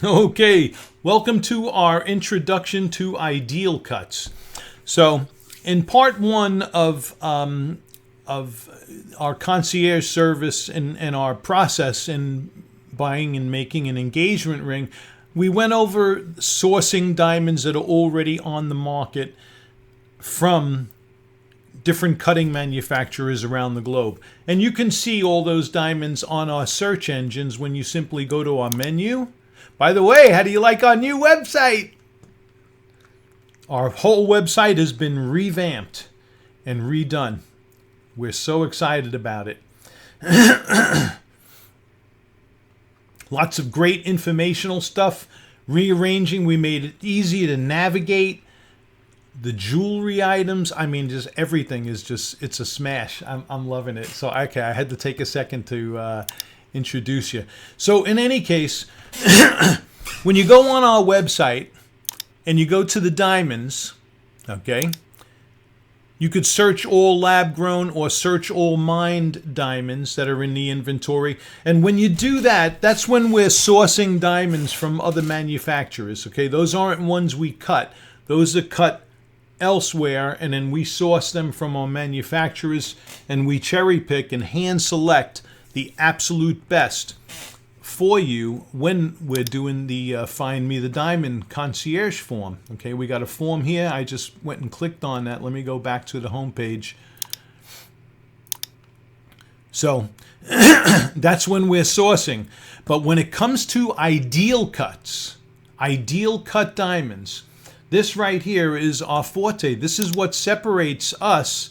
Okay, welcome to our introduction to ideal cuts. So, in part one of our concierge service and our process in buying and making an engagement ring, we went over sourcing diamonds that are already on the market from different cutting manufacturers around the globe. And you can see all those diamonds on our search engines when you simply go to our menu. By the way, how do you like our new website? Our whole website has been revamped and redone. We're so excited about it. Lots of great informational stuff. Rearranging, we made it easy to navigate. The jewelry items, I mean, just everything is just, it's a smash. I'm loving it. So, okay, I had to take a second to introduce you. So, in any case, when you go on our website and you go to the diamonds, okay, you could search all lab-grown or search all mined diamonds that are in the inventory. And when you do that, that's when we're sourcing diamonds from other manufacturers, okay? Those aren't ones we cut. Those are cut elsewhere, and then we source them from our manufacturers, and we cherry pick and hand select the absolute best for you when we're doing the Find Me the Diamond concierge form. Okay, we got a form here. I just went and clicked on that. Let me go back to the home page. So that's when we're sourcing. But when it comes to ideal cuts, ideal cut diamonds, this right here is our forte. This is what separates us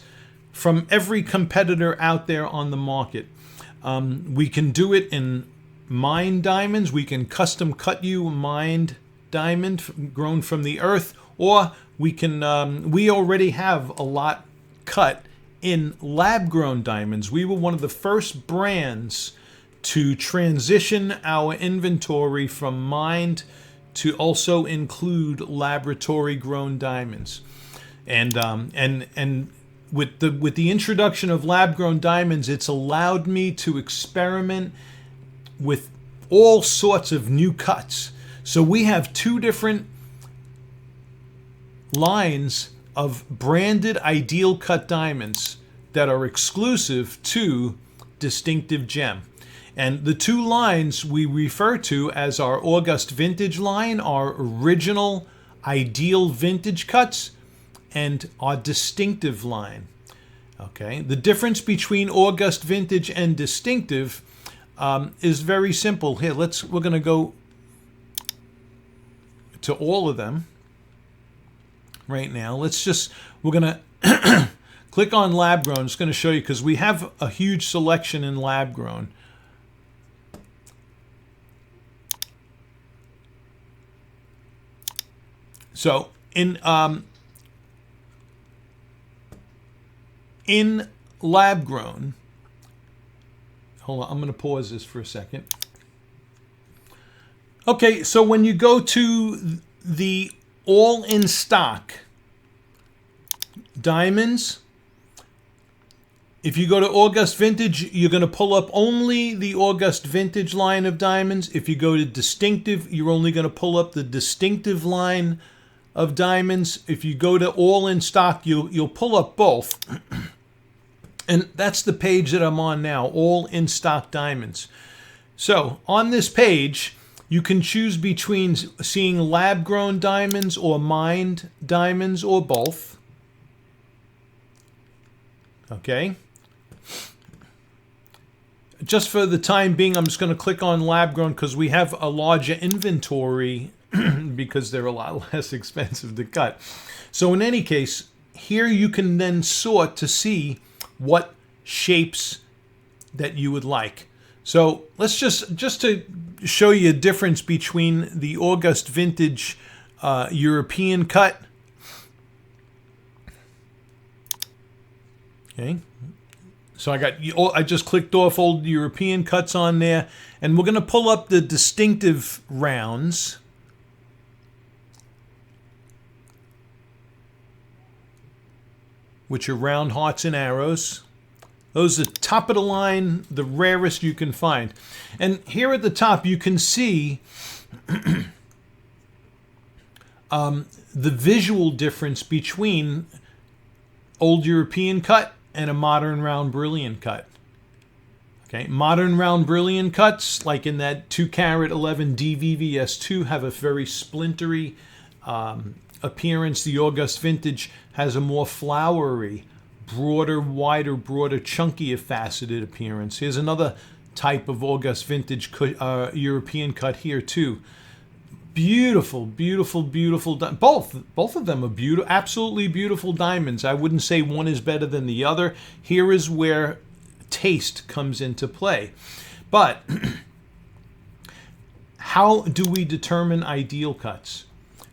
from every competitor out there on the market. We can do it in mined diamonds. We can custom cut you a mined diamond grown from the earth, or we can. We already have a lot cut in lab-grown diamonds. We were one of the first brands to transition our inventory from mined to also include laboratory-grown diamonds, and with the introduction of lab-grown diamonds, it's allowed me to experiment with all sorts of new cuts. So we have two different lines of branded ideal cut diamonds that are exclusive to Distinctive Gem. And the two lines we refer to as our August Vintage line, our original ideal vintage cuts, and our Distinctive line. Okay, the difference between August Vintage and Distinctive is very simple. Here, we're going to go to all of them right now. We're going to click on lab grown. It's going to show you because we have a huge selection in lab grown. So in lab grown, hold on, I'm going to pause this for a second. Okay, so when you go to the all in stock diamonds, if you go to August Vintage, you're going to pull up only the August Vintage line of diamonds. If you go to Distinctive, you're only going to pull up the Distinctive line of diamonds. If you go to all in stock, you'll pull up both. And that's the page that I'm on now, all in stock diamonds. So on this page, you can choose between seeing lab-grown diamonds or mined diamonds or both. Okay. Just for the time being, I'm just going to click on lab-grown because we have a larger inventory because they're a lot less expensive to cut. So in any case, here you can then sort to see what shapes that you would like. So let's just to show you a difference between the August Vintage European cut. Okay. So I just clicked off old European cuts on there, and we're going to pull up the Distinctive rounds. Which are round hearts and arrows. Those are top of the line, the rarest you can find. And here at the top, you can see the visual difference between old European cut and a modern round brilliant cut. Okay, modern round brilliant cuts, like in that 2-carat 11 DVVS2, have a very splintery appearance. The August Vintage has a more flowery, broader, wider, broader, chunkier faceted appearance. Here's another type of August Vintage European cut here too. Beautiful, beautiful, beautiful. Both of them are beautiful, absolutely beautiful diamonds. I wouldn't say one is better than the other. Here is where taste comes into play. But how do we determine ideal cuts?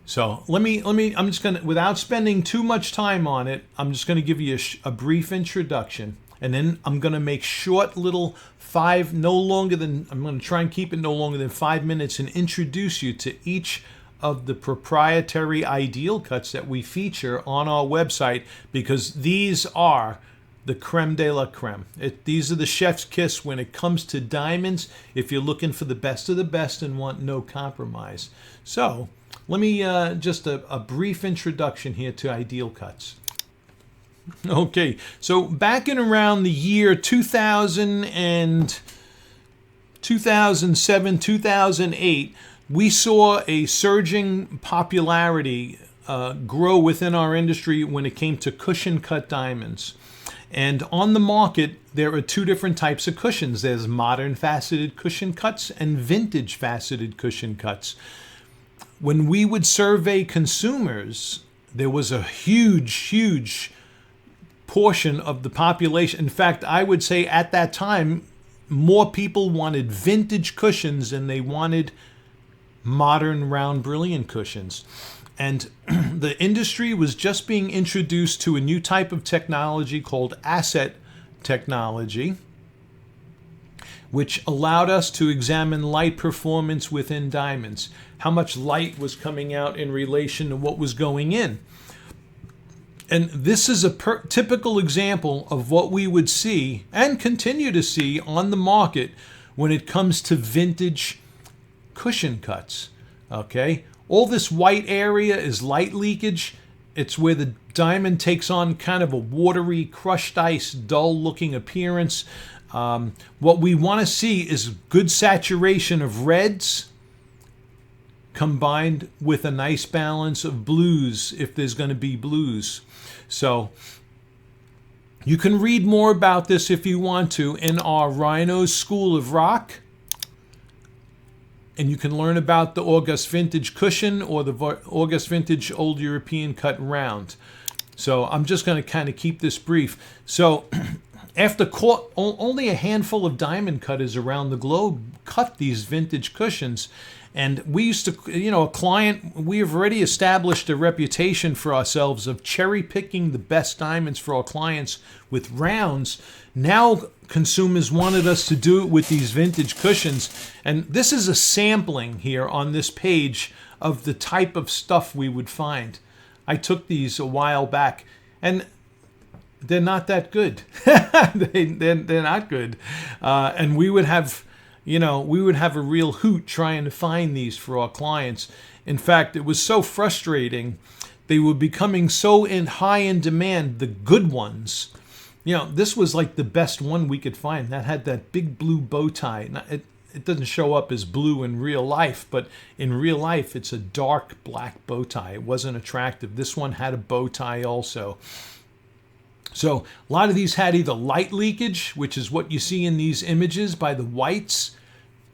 So I'm just going to, without spending too much time on it, I'm just going to give you a brief introduction, and then I'm going to make short little I'm going to try and keep it no longer than 5 minutes and introduce you to each of the proprietary ideal cuts that we feature on our website, because these are the creme de la creme. These are the chef's kiss when it comes to diamonds, if you're looking for the best of the best and want no compromise. So let me just a brief introduction here to ideal cuts. Okay, so back in around the year 2000 and 2007, 2008, we saw a surging popularity grow within our industry when it came to cushion cut diamonds. And on the market, there are two different types of cushions. There's modern faceted cushion cuts and vintage faceted cushion cuts. When we would survey consumers, there was a huge portion of the population. In fact, I would say at that time, more people wanted vintage cushions than they wanted modern round brilliant cushions. And the industry was just being introduced to a new type of technology called asset technology, which allowed us to examine light performance within diamonds, how much light was coming out in relation to what was going in. And this is a typical example of what we would see and continue to see on the market when it comes to vintage cushion cuts. Okay, all this white area is light leakage. It's where the diamond takes on kind of a watery, crushed ice, dull-looking appearance. What we want to see is good saturation of reds combined with a nice balance of blues, if there's going to be blues. So you can read more about this if you want to in our Rhinos School of Rock. And you can learn about the August Vintage Cushion or the August Vintage Old European Cut Round. So I'm just going to kind of keep this brief. So after only a handful of diamond cutters around the globe cut these vintage cushions. And we used to, a client, we have already established a reputation for ourselves of cherry picking the best diamonds for our clients with rounds. Now consumers wanted us to do it with these vintage cushions. And this is a sampling here on this page of the type of stuff we would find. I took these a while back, and they're not that good. They're not good. And we would have a real hoot trying to find these for our clients. In fact, it was so frustrating. They were becoming so high in demand, the good ones. This was like the best one we could find. That had that big blue bow tie. It doesn't show up as blue in real life, but in real life, it's a dark black bow tie. It wasn't attractive. This one had a bow tie also. So a lot of these had either light leakage, which is what you see in these images by the whites,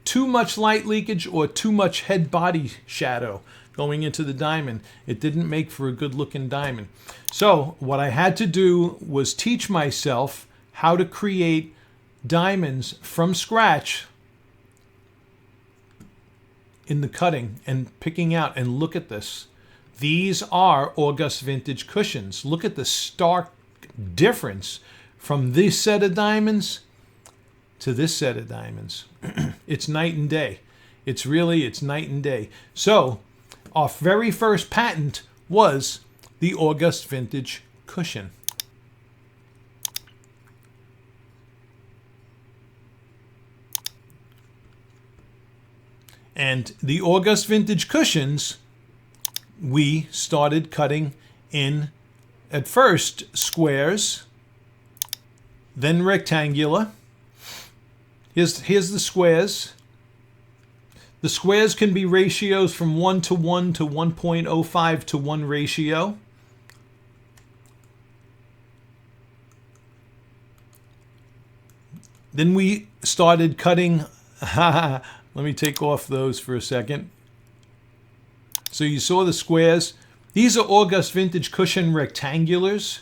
too much light leakage, or too much head body shadow going into the diamond. It didn't make for a good looking diamond. So what I had to do was teach myself how to create diamonds from scratch in the cutting and picking out. And look at this. These are August Vintage cushions. Look at the stark difference from this set of diamonds to this set of diamonds. It's night and day. It's night and day. So our very first patent was the August Vintage cushion. And the August Vintage cushions, we started cutting in, at first, squares, then rectangular. Here's the squares. The squares can be ratios from 1 to 1 to 1.05 to 1 ratio. Then we started cutting, let me take off those for a second. So you saw the squares. These are August Vintage cushion rectangulars,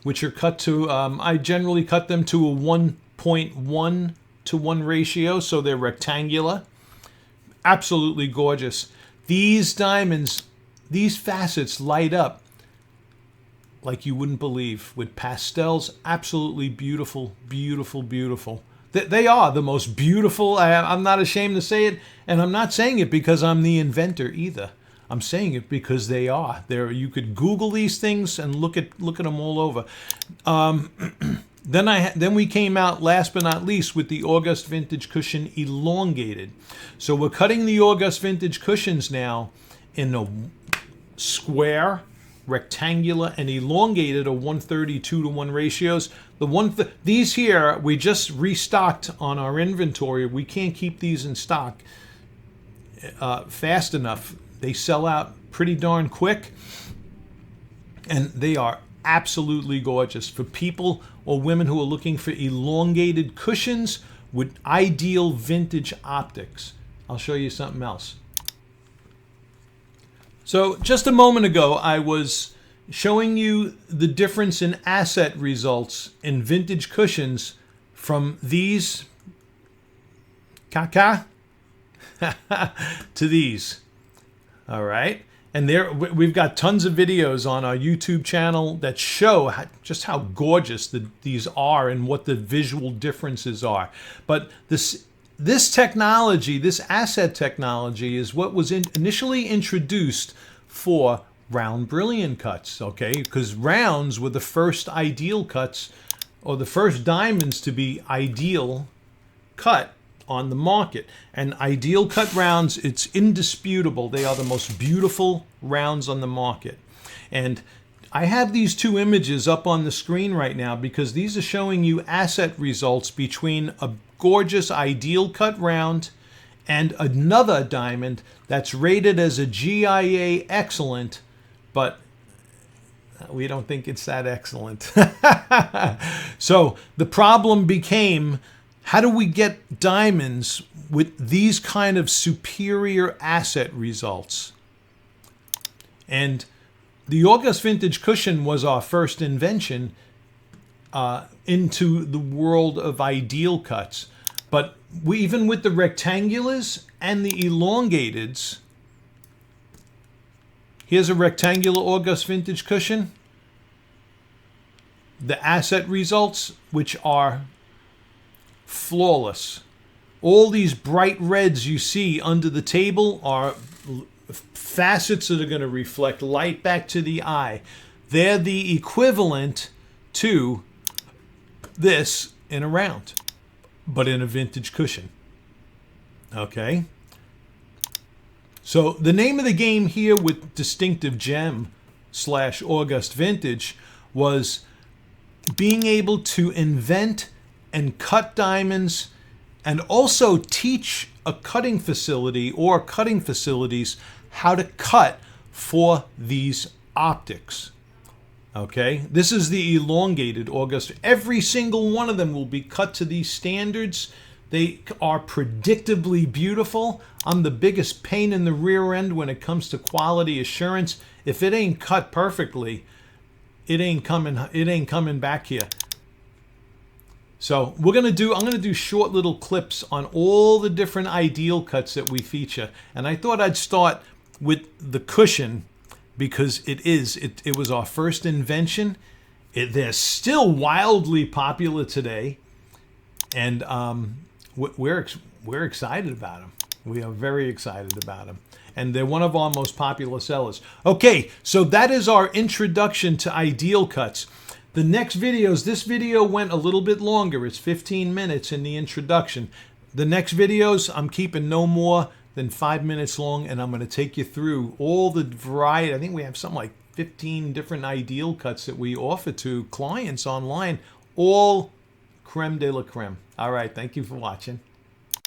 which are cut to, I generally cut them to a 1.1 to 1 ratio, so they're rectangular. Absolutely gorgeous. These diamonds, these facets light up like you wouldn't believe with pastels. Absolutely beautiful, beautiful, beautiful. They are the most beautiful. I'm not ashamed to say it, and I'm not saying it because I'm the inventor either. I'm saying it because they are. There, you could Google these things and look at them all over. Then we came out, last but not least, with the August Vintage cushion elongated. So we're cutting the August Vintage cushions now in a square, rectangular, and elongated, a 132 to 1 ratios. These here we just restocked on our inventory. We can't keep these in stock fast enough. They sell out pretty darn quick, and they are absolutely gorgeous for people or women who are looking for elongated cushions with ideal vintage optics. I'll show you something else. So just a moment ago, I was showing you the difference in asset results in vintage cushions from these to these. All right. And there, we've got tons of videos on our YouTube channel that show just how gorgeous these are and what the visual differences are. But this technology, this asset technology, is what was initially introduced for round brilliant cuts, okay? Because rounds were the first ideal cuts, or the first diamonds to be ideal cut on the market. And ideal cut rounds, it's indisputable. They are the most beautiful rounds on the market. And I have these two images up on the screen right now because these are showing you asset results between a gorgeous ideal cut round and another diamond that's rated as a GIA excellent, but we don't think it's that excellent. So the problem became, how do we get diamonds with these kind of superior asset results? And the August Vintage cushion was our first invention into the world of ideal cuts. But even with the rectangulars and the elongateds, here's a rectangular August Vintage cushion. The asset results, which are flawless. All these bright reds you see under the table are facets that are going to reflect light back to the eye. They're the equivalent to this in a round, but in a vintage cushion. Okay? So the name of the game here with Distinctive Gem / August Vintage was being able to invent and cut diamonds and also teach a cutting facility or cutting facilities how to cut for these optics. Okay, this is the elongated August. Every single one of them will be cut to these standards. They are predictably beautiful. I'm the biggest pain in the rear end when it comes to quality assurance. If it ain't cut perfectly, it ain't coming back here. So I'm gonna do short little clips on all the different ideal cuts that we feature. And I thought I'd start with the cushion because it was our first invention. They're still wildly popular today, and we're excited about them. We are very excited about them, and they're one of our most popular sellers. Okay, so that is our introduction to ideal cuts. The next videos, this video went a little bit longer. It's 15 minutes in the introduction. The next videos, I'm keeping no more than 5 minutes long, and I'm going to take you through all the variety. I think we have something like 15 different ideal cuts that we offer to clients online, all creme de la creme. All right, thank you for watching.